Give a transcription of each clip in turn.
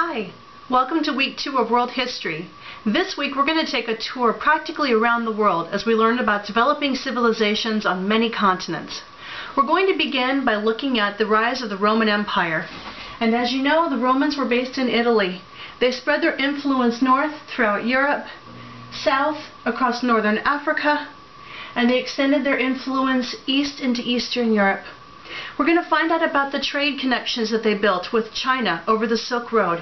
Hi, welcome to week 2 of World History. This week we're going to take a tour practically around the world as we learn about developing civilizations on many continents. We're going to begin by looking at the rise of the Roman Empire. And as you know, the Romans were based in Italy. They spread their influence north throughout Europe, south across northern Africa, and they extended their influence east into Eastern Europe. We're going to find out about the trade connections that they built with China over the Silk Road.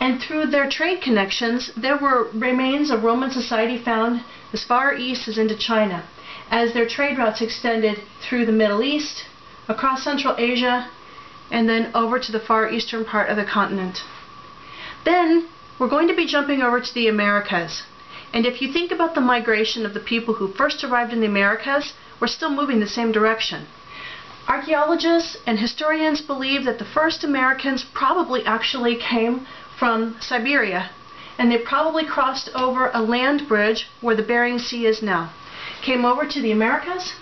And through their trade connections, there were remains of Roman society found as far east as into China, as their trade routes extended through the Middle East, across Central Asia, and then over to the far eastern part of the continent. Then, we're going to be jumping over to the Americas. And if you think about the migration of the people who first arrived in the Americas, we're still moving the same direction. Archaeologists and historians believe that the first Americans probably actually came from Siberia, and they probably crossed over a land bridge where the Bering Sea is now, came over to the Americas,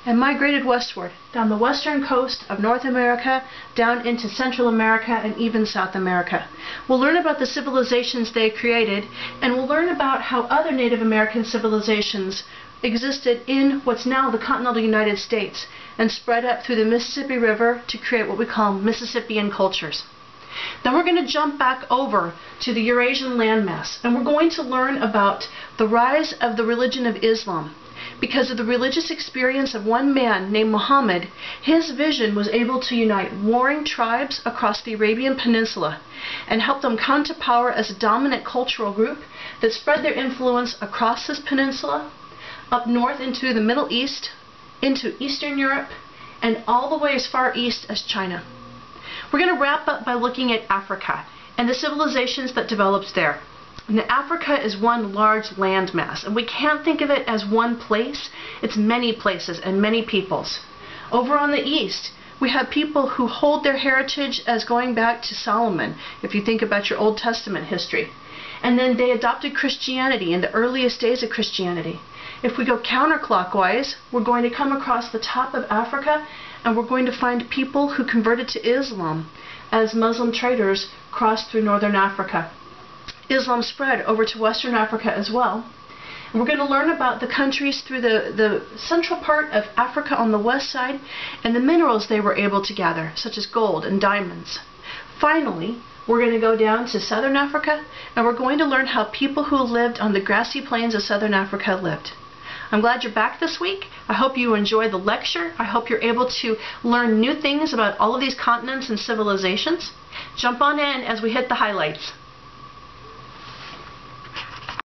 and migrated westward, down the western coast of North America, down into Central America, and even South America. We'll learn about the civilizations they created, and we'll learn about how other Native American civilizations existed in what's now the continental United States and spread up through the Mississippi River to create what we call Mississippian cultures. Then we're going to jump back over to the Eurasian landmass, and we're going to learn about the rise of the religion of Islam. Because of the religious experience of one man named Muhammad, his vision was able to unite warring tribes across the Arabian Peninsula and help them come to power as a dominant cultural group that spread their influence across this peninsula, up north into the Middle East, into Eastern Europe, and all the way as far east as China. We're going to wrap up by looking at Africa and the civilizations that developed there. And Africa is one large landmass, and we can't think of it as one place. It's many places and many peoples. Over on the east, we have people who hold their heritage as going back to Solomon, if you think about your Old Testament history. And then they adopted Christianity in the earliest days of Christianity. If we go counterclockwise, we're going to come across the top of Africa, and we're going to find people who converted to Islam as Muslim traders crossed through northern Africa. Islam spread over to Western Africa as well. And we're going to learn about the countries through the central part of Africa on the west side and the minerals they were able to gather, such as gold and diamonds. Finally, we're going to go down to southern Africa, and we're going to learn how people who lived on the grassy plains of southern Africa lived. I'm glad you're back this week. I hope you enjoyed the lecture. I hope you're able to learn new things about all of these continents and civilizations. Jump on in as we hit the highlights.